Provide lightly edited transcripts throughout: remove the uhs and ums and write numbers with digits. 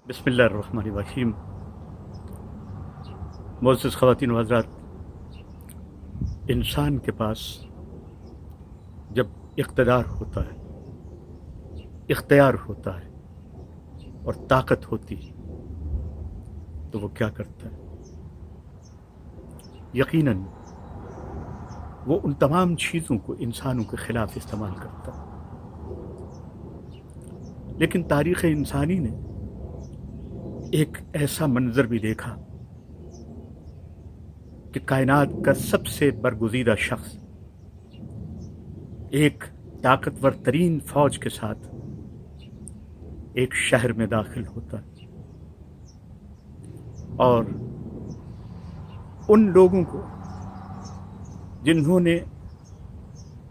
बिस्मिल्लाहिर्रहमानिर्रहीम। मोअज़्ज़ज़ ख़वातीन व हज़रात, इंसान के पास जब इक़्तिदार होता है, इख्तियार होता है और ताकत होती है तो वो क्या करता है? यकीनन वो उन तमाम चीज़ों को इंसानों के ख़िलाफ़ इस्तेमाल करता है। लेकिन तारीख़ इंसानी ने एक ऐसा मंज़र भी देखा कि कायनात का सबसे बरगुज़ीदा शख्स एक ताकतवर तरीन फ़ौज के साथ एक शहर में दाखिल होता है और उन लोगों को जिन्होंने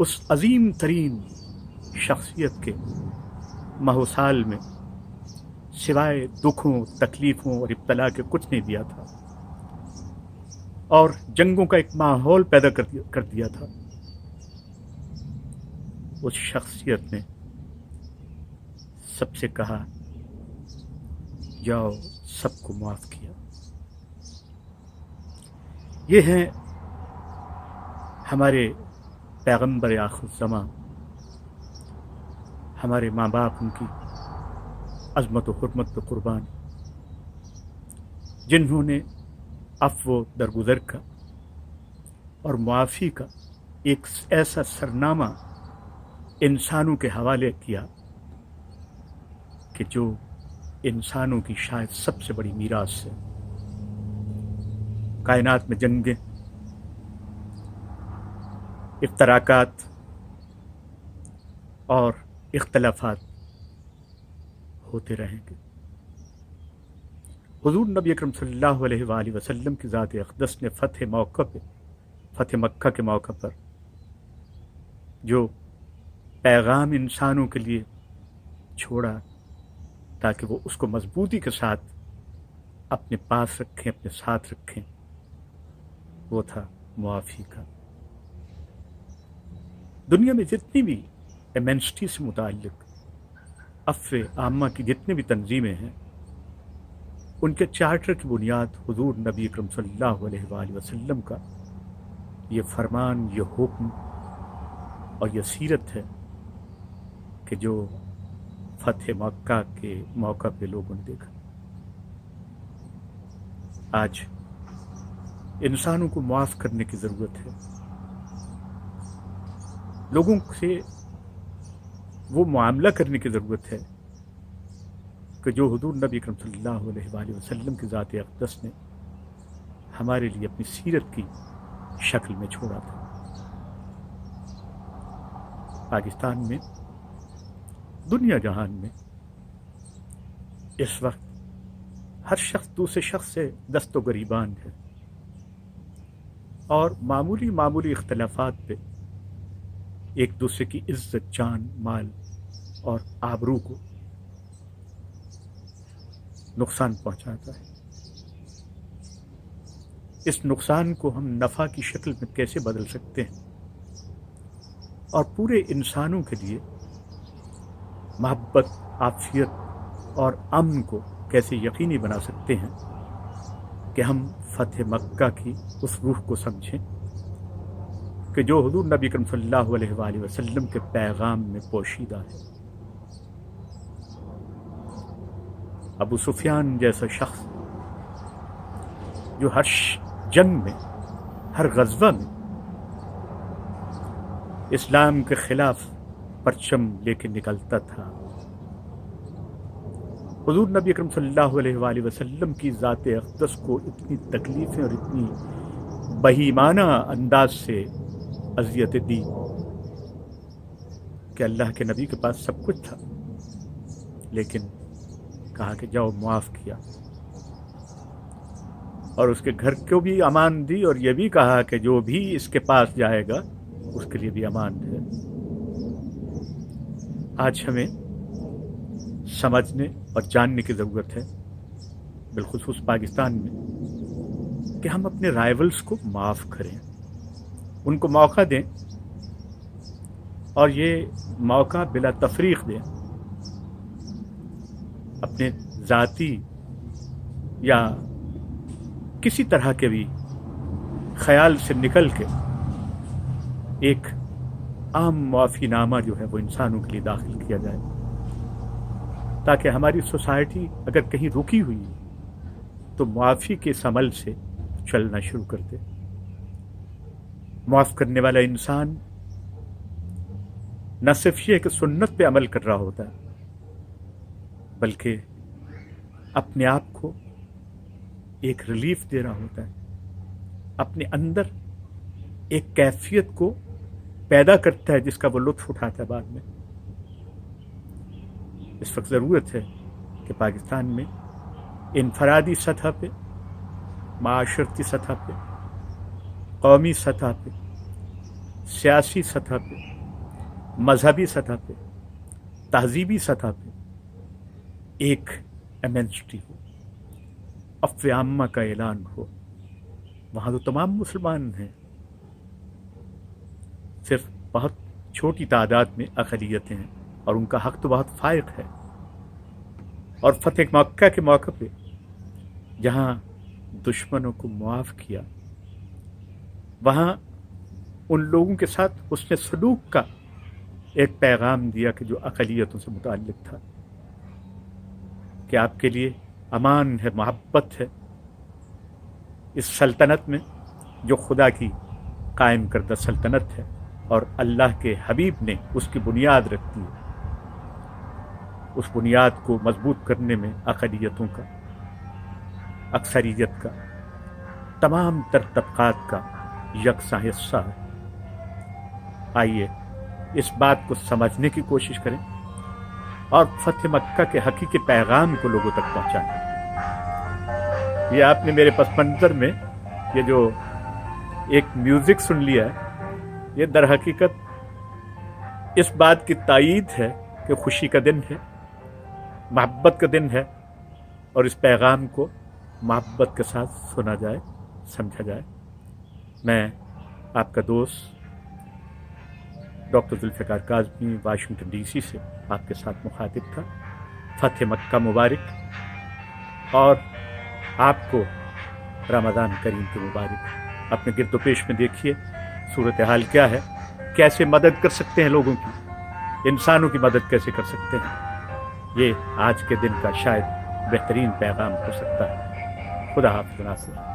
उस अजीम तरीन शख्सियत के माहौसाल में सिवाय दुखों, तकलीफ़ों और इब्तला के कुछ नहीं दिया था और जंगों का एक माहौल पैदा कर दिया था, उस शख्सियत ने सबसे कहा, जाओ, सबको माफ़ किया। ये हैं हमारे पैगंबर आखिरुज़्ज़मां, हमारे माँ बाप उनकी अज़मत व हुर्मत पे कुर्बान, जिन्होंने अफ़्व दरगुज़र का और मुआफ़ी का एक ऐसा सरनामा इंसानों के हवाले किया कि जो इंसानों की शायद सबसे बड़ी मीरास है। कायनात में जंगें, इफ्तराकात और इख्तलाफात होते रहेंगे। हुज़ूर नबी अकरम सल्लल्लाहु अलैहि वसल्लम की ज़ात अक़दस ने फ़तह मक्का के मौके पर जो पैगाम इंसानों के लिए छोड़ा ताकि वो उसको मजबूती के साथ अपने पास रखें, अपने साथ रखें, वो था मुआफ़ी का। दुनिया में जितनी भी एमेंसिटी से मुताल्लिक़ अफ़्व आम्मा की जितनी भी तंजीमें हैं, उनके चार्टर की बुनियाद हुज़ूर नबी अकरम सल्लल्लाहु अलैहि वसल्लम का ये फरमान, ये हुक्म और ये सीरत है कि जो फ़तह मक्का के मौका पे लोगों ने देखा। आज इंसानों को माफ़ करने की ज़रूरत है, लोगों से वो मुआमला करने की ज़रूरत है कि जो हुज़ूर नबी अकरम सल्लल्लाहु अलैहि वसल्लम की ज़ात अक़दस ने हमारे लिए अपनी सीरत की शक्ल में छोड़ा था। पाकिस्तान में, दुनिया जहान में इस वक्त हर शख्स दूसरे शख्स से दस्तो गरीबान है और मामूली इख्तलाफात पे एक दूसरे की इज्जत, जान, माल और आबरू को नुकसान पहुंचाता है। इस नुकसान को हम नफ़ा की शक्ल में कैसे बदल सकते हैं और पूरे इंसानों के लिए मोहब्बत, आफ़ियत और अमन को कैसे यकीनी बना सकते हैं कि हम फ़तह मक्का की उस रूह को समझें कि जो हुज़ूर नबी अकरम सल्लल्लाहु अलैहि वसल्लम के पैगाम में पोशीदा है। अबू सुफियान जैसा शख्स जो हर जंग में, हर ग़ज़वा में इस्लाम के ख़िलाफ़ परचम लेके निकलता था, हुज़ूर नबी अकरम सल्लल्लाहु अलैहि वसल्लम की ज़ात अक़दस को इतनी तकलीफ़ें और इतनी बहीमाना अंदाज से अज़ियतें दी कि अल्लाह के नबी के पास सब कुछ था, लेकिन कहा कि जाओ, मुआफ़ किया और उसके घर को भी अमान दी और ये भी कहा कि जो भी इसके पास जाएगा उसके लिए भी अमान है। आज हमें समझने और जानने की ज़रूरत है, बिलख़ुसूस पाकिस्तान में, कि हम अपने राइवल्स को माफ़ करें, उनको मौका दें और ये मौका बिला तफरीक दें, अपने ذاتی یا کسی طرح کے بھی خیال سے نکل کے ایک عام معافی نامہ جو ہے وہ انسانوں کے لیے داخل کیا جائے، تاکہ ہماری سوسائٹی اگر کہیں رکی ہوئی ہے تو معافی کے اس عمل سے چلنا شروع کر دے۔ معاف کرنے والا انسان نہ صرف یہ کہ سنت پہ عمل کر رہا ہوتا ہے، بلکہ اپنے آپ کو ایک ریلیف دے رہا ہوتا ہے، اپنے اندر ایک کیفیت کو پیدا کرتا ہے جس کا وہ لطف اٹھاتا ہے بعد میں۔ اس وقت ضرورت ہے کہ پاکستان میں انفرادی سطح پہ، معاشرتی سطح پہ، قومی سطح پہ، سیاسی سطح پہ، مذہبی سطح پہ، تہذیبی سطح پہ ایک ایمنسٹی ہو، عفو عامہ کا اعلان ہو۔ وہاں تو تمام مسلمان ہیں، صرف بہت چھوٹی تعداد میں اقلیتیں ہیں اور ان کا حق تو بہت فائق ہے۔ اور فتح مکہ کے موقع پہ جہاں دشمنوں کو معاف کیا، وہاں ان لوگوں کے ساتھ حسن سلوک کا ایک پیغام دیا کہ جو اقلیتوں سے متعلق تھا، کہ آپ کے لیے امان ہے، محبت ہے اس سلطنت میں جو خدا کی قائم کردہ سلطنت ہے، اور اللہ کے حبیب نے اس کی بنیاد رکھ دی۔ اس بنیاد کو مضبوط کرنے میں اقلیتوں کا، اکثریت کا، تمام تر طبقات کا یکساں حصہ ہے۔ آئیے اس بات کو سمجھنے کی کوشش کریں اور فتح مکہ کے حقیقی پیغام کو لوگوں تک پہنچائیں۔ یہ آپ نے میرے پس منظر میں یہ جو ایک میوزک سن لیا ہے، یہ در حقیقت اس بات کی تائید ہے کہ خوشی کا دن ہے، محبت کا دن ہے، اور اس پیغام کو محبت کے ساتھ سنا جائے، سمجھا جائے۔ میں آپ کا دوست doctor Zulfiqar Kazmi Washington D C سے آپ کے ساتھ مخاطب تھا۔ فتح مکہ مبارک، اور آپ کو رمضان کریم کی مبارک۔ اپنے گرد و پیش میں دیکھیے صورتحال کیا ہے، کیسے مدد کر سکتے ہیں لوگوں کی، انسانوں کی مدد کیسے کر سکتے ہیں۔ یہ آج کے دن کا شاید بہترین پیغام ہو سکتا ہے۔ خدا حافظ ناصر۔